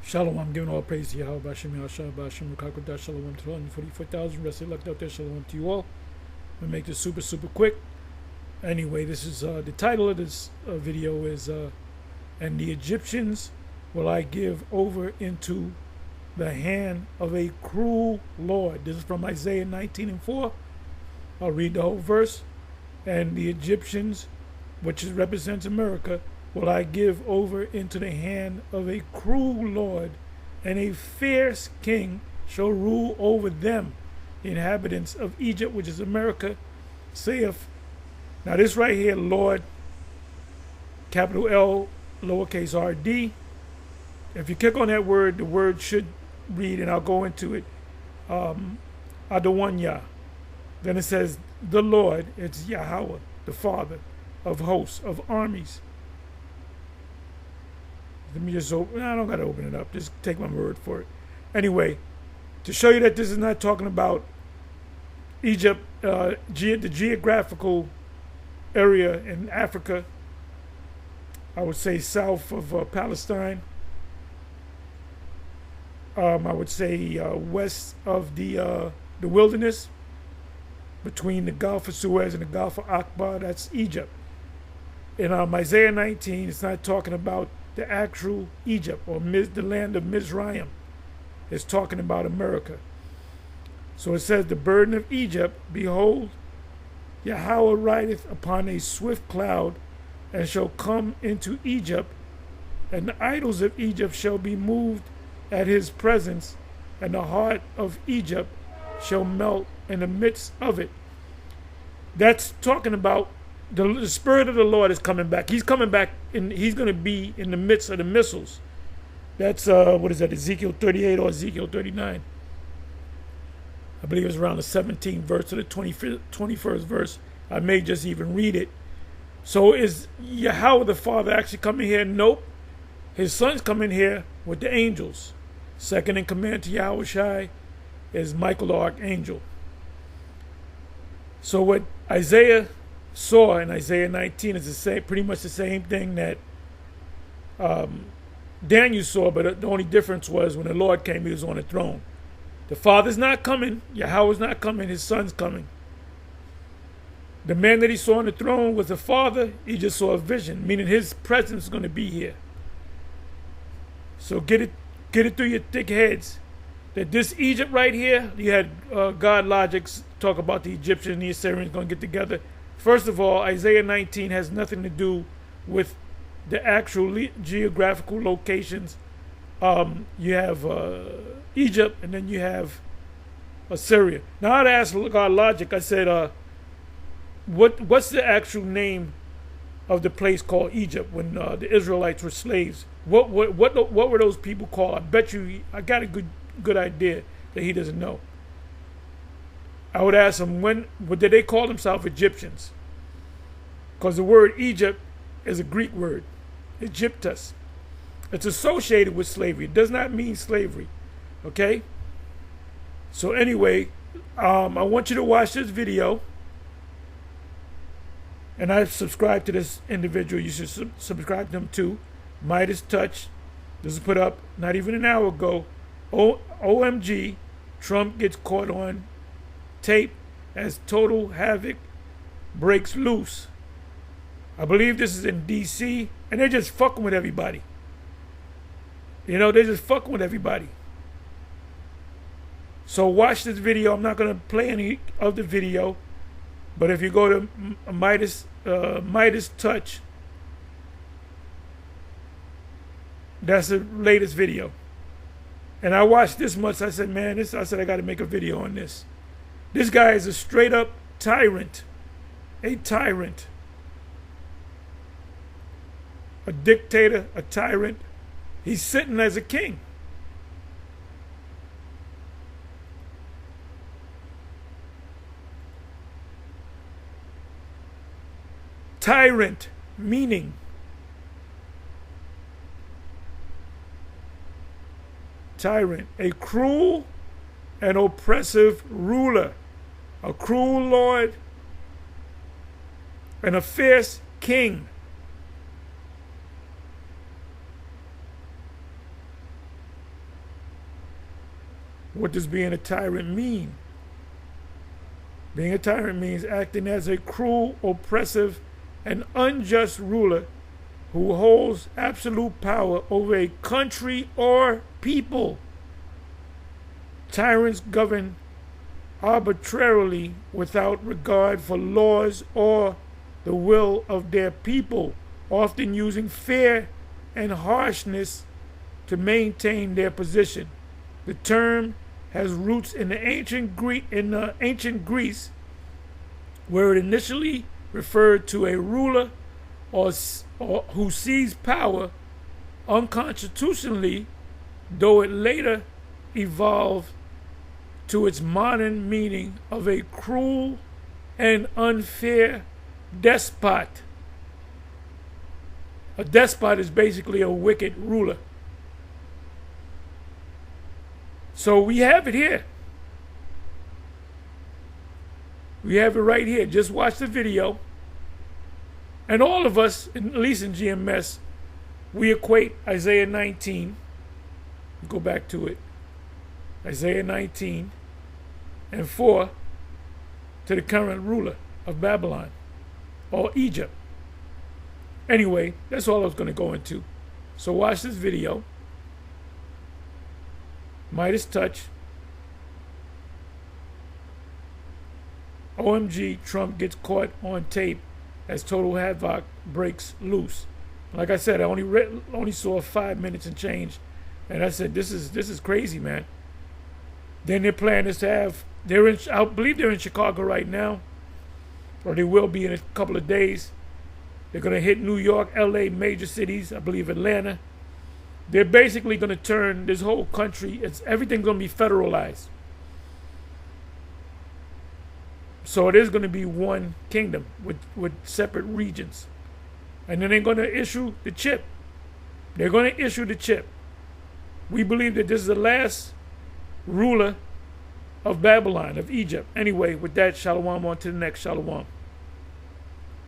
Shalom, I'm giving all praise to Yahweh, Bashim Yahshua, Bashim Rukakudah, Shalom to 144,000. Rest of luck out there, Shalom to you all. I'm going to make this super quick. Anyway, this is the title of this video is And the Egyptians will I give over into the hand of a cruel Lord. This is from Isaiah 19:4. I'll read the whole verse. And the Egyptians, which represents America, will I give over into the hand of a cruel Lord, and a fierce king shall rule over them. The inhabitants of Egypt, which is America, saith. Now this right here, Lord, capital L, lowercase r-d. If you click on that word, the word should read, and I'll go into it, Adonai. Then it says, the Lord, it's Yahweh, the Father of hosts, of armies. Let me just open, I don't got to open it up. Just take my word for it. Anyway, to show you that this is not talking about Egypt, the geographical area in Africa, I would say south of Palestine. I would say west of the wilderness, between the Gulf of Suez and the Gulf of Aqaba. That's Egypt. In Isaiah 19, it's not talking about the actual Egypt or the land of Mizraim. It's talking about America. So it says, the burden of Egypt, behold, Yahweh rideth upon a swift cloud, and shall come into Egypt, and the idols of Egypt shall be moved at his presence, and the heart of Egypt shall melt in the midst of it. That's talking about the Spirit of the Lord is coming back. He's coming back, and he's going to be in the midst of the missiles. That's, what is that, Ezekiel 38 or Ezekiel 39? I believe it's around the 17th verse to the 21st verse. I may just even read it. So is Yahweh the Father actually coming here? Nope. His son's coming here with the angels. Second in command to Yahweh Shai is Michael the Archangel. So what Isaiah saw in Isaiah 19 is the same, pretty much the same thing that Daniel saw, but the only difference was when the Lord came, he was on the throne. The Father's not coming, Yahweh's not coming, his son's coming. The man that he saw on the throne was the Father. He just saw a vision, meaning his presence is going to be here. So get it through your thick heads that this Egypt right here, you had God Logics talk about the Egyptians and the Assyrians going to get together. First of all, Isaiah 19 has nothing to do with the actual geographical locations. You have Egypt, and then you have Assyria. Now I'd asked God Logic, I said, what's the actual name of the place called Egypt when the Israelites were slaves? What were those people called? I bet you I got a good idea that he doesn't know. I would ask him, what did they call themselves Egyptians? Because the word Egypt is a Greek word, Egyptus. It's associated with slavery. It does not mean slavery. Okay? So anyway, I want you to watch this video. And I've subscribed to this individual. You should subscribe to him too. Midas Touch. This was put up not even an hour ago. OMG, Trump gets caught on tape as total havoc breaks loose. I believe this is in D.C. and they're just fucking with everybody. You know, they're just fucking with everybody. So watch this video. I'm not going to play any of the video. But if you go to Midas Touch, that's the latest video. And I watched this much. I said, man, I got to make a video on this. This guy is a straight up tyrant. A tyrant. A dictator, a tyrant. He's sitting as a king. Tyrant, meaning tyrant, a cruel and oppressive ruler, a cruel lord, and a fierce king. What does being a tyrant mean? Being a tyrant means acting as a cruel, oppressive, and unjust ruler who holds absolute power over a country or people. Tyrants govern arbitrarily without regard for laws or the will of their people, often using fear and harshness to maintain their position. The term has roots in the ancient Greece, where it initially referred to a ruler or who seized power unconstitutionally, though it later evolved to its modern meaning of a cruel and unfair despot. A despot is basically a wicked ruler. So we have it here. We have it right here. Just watch the video. And all of us, at least in GMS, we equate Isaiah 19. Go back to it. Isaiah 19 and 4 to the current ruler of Babylon or Egypt. Anyway, that's all I was going to go into. So watch this video. Midas touch. OMG, Trump gets caught on tape as Total Havoc breaks loose. Like I said, I only saw 5 minutes and change, and I said, this is crazy, man. Then their plan is to have, I believe they're in Chicago right now, or they will be in a couple of days. They're going to hit New York, LA, major cities, I believe Atlanta. They're basically going to turn this whole country, everything's going to be federalized. So it is going to be one kingdom with separate regions. And then they're going to issue the chip. They're going to issue the chip. We believe that this is the last ruler of Babylon, of Egypt. Anyway, with that, shalom, on to the next. Shalom.